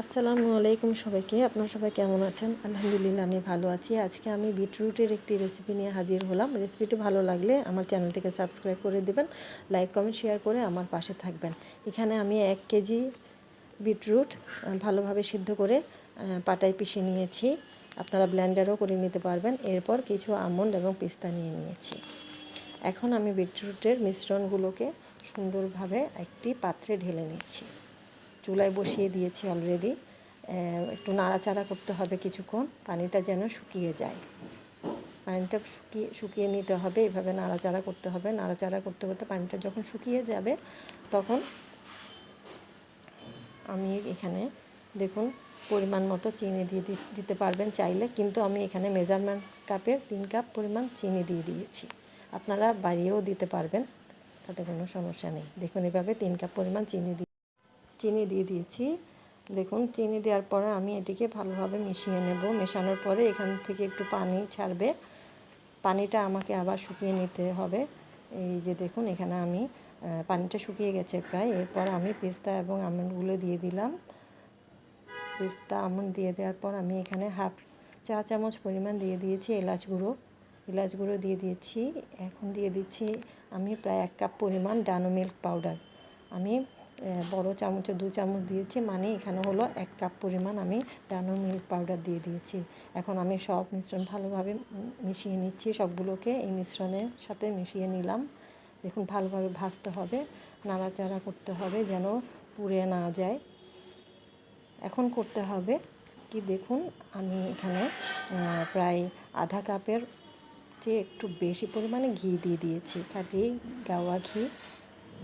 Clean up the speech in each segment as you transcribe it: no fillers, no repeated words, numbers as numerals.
আসসালামু আলাইকুম সবাইকে। আপনারা সবাই কেমন আছেন? আলহামদুলিল্লাহ আমি ভালো আছি। আজকে আমি বিটরুটের একটি রেসিপি নিয়ে হাজির হলাম। রেসিপিটি ভালো লাগলে আমার চ্যানেলটিকে সাবস্ক্রাইব করে দিবেন, লাইক কমেন্ট শেয়ার করে আমার পাশে থাকবেন। এখানে আমি 1 কেজি বিটরুট ভালোভাবে সিদ্ধ করে পাটায় পিষে নিয়েছি। আপনারা ব্লেন্ডারও করে নিতে পারবেন। এরপর কিছু আমন্ড এবং পিস্তা নিয়ে নিয়েছি। এখন আমি বিটরুটের মিশ্রণগুলোকে সুন্দরভাবে একটি পাত্রে ঢেলে নিচ্ছি। চুলায় বসিয়ে দিয়েছি অলরেডি। একটু নাড়াচাড়া করতে হবে কিছুক্ষণ, পানিটা যেন শুকিয়ে যায়। পানিটা শুকিয়ে নিতে হবে, এভাবে নাড়াচাড়া করতে হবে। নাড়াচাড়া করতে করতে পানিটা যখন শুকিয়ে যাবে তখন আমি এখানে দেখুন পরিমাণ মতো চিনি দিয়ে দিতে পারবেন চাইলে, কিন্তু আমি এখানে মেজারমেন্ট কাপের 3 কাপ পরিমাণ চিনি দিয়ে দিয়েছি। আপনারা বাড়িয়েও দিতে পারবেন, তাতে কোনো সমস্যা নেই। দেখুন এভাবে 3 কাপ পরিমাণ চিনি দিয়ে দিয়েছি। দেখুন চিনি দেওয়ার পরে আমি এটিকে ভালোভাবে মিশিয়ে নেব। মেশানোর পরে এখান থেকে একটু পানি ছাড়বে, পানিটা আমাকে আবার শুকিয়ে নিতে হবে। এই যে দেখুন এখানে আমি পানিটা শুকিয়ে গেছে প্রায়। এরপর আমি পেস্তা এবং আমন্ডগুলো দিয়ে দিলাম। পেস্তা আমন্ড দিয়ে দেওয়ার পর আমি এখানে হাফ চা চামচ পরিমাণ দিয়ে দিয়েছি এলাচ গুঁড়ো দিয়ে দিয়েছি। এখন দিয়ে দিচ্ছি আমি প্রায় 1 কাপ পরিমাণ ডানো মিল্ক পাউডার। আমি বড় চামচে 2 চামচ দিয়েছি, মানে এখানে হলো 1 কাপ পরিমাণ আমি ডানো মিল্ক পাউডার দিয়ে দিয়েছি। এখন আমি সব মিশ্রণ ভালোভাবে মিশিয়ে নিচ্ছি। সবগুলোকে এই মিশ্রণের সাথে মিশিয়ে নিলাম। দেখুন ভালোভাবে ভাজতে হবে, নাড়াচাড়া করতে হবে যেন পুড়ে না যায়। এখন করতে হবে কি, দেখুন আমি এখানে প্রায় আধা কাপের চেয়ে একটু বেশি পরিমাণে ঘি দিয়ে দিয়েছি। খাঁটি গাওয়া ঘি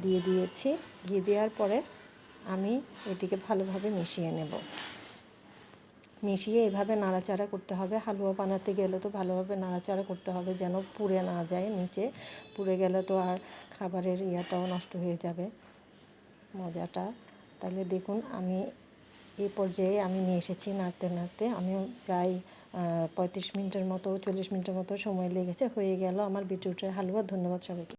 দিয়ে দিয়েছি। ঘি দেওয়ার পরে আমি এটিকে ভালোভাবে মিশিয়ে নেব। মিশিয়ে এভাবে নাড়াচাড়া করতে হবে। হালুয়া বানাতে গেলে তো ভালোভাবে নাড়াচাড়া করতে হবে যেন পুড়ে না যায় নিচে। পুড়ে গেলে তো আর খাবারের ইয়াটাও নষ্ট হয়ে যাবে, মজাটা। তাহলে দেখুন আমি এই পর্যায়ে আমি নিয়ে এসেছি নাড়তে নাড়তে। আমি প্রায় 35 মিনিটের মতো 40 মিনিটের মতো সময় লেগেছে। হয়ে গেল আমার বিটরুটের হালুয়া। ধন্যবাদ সবাইকে।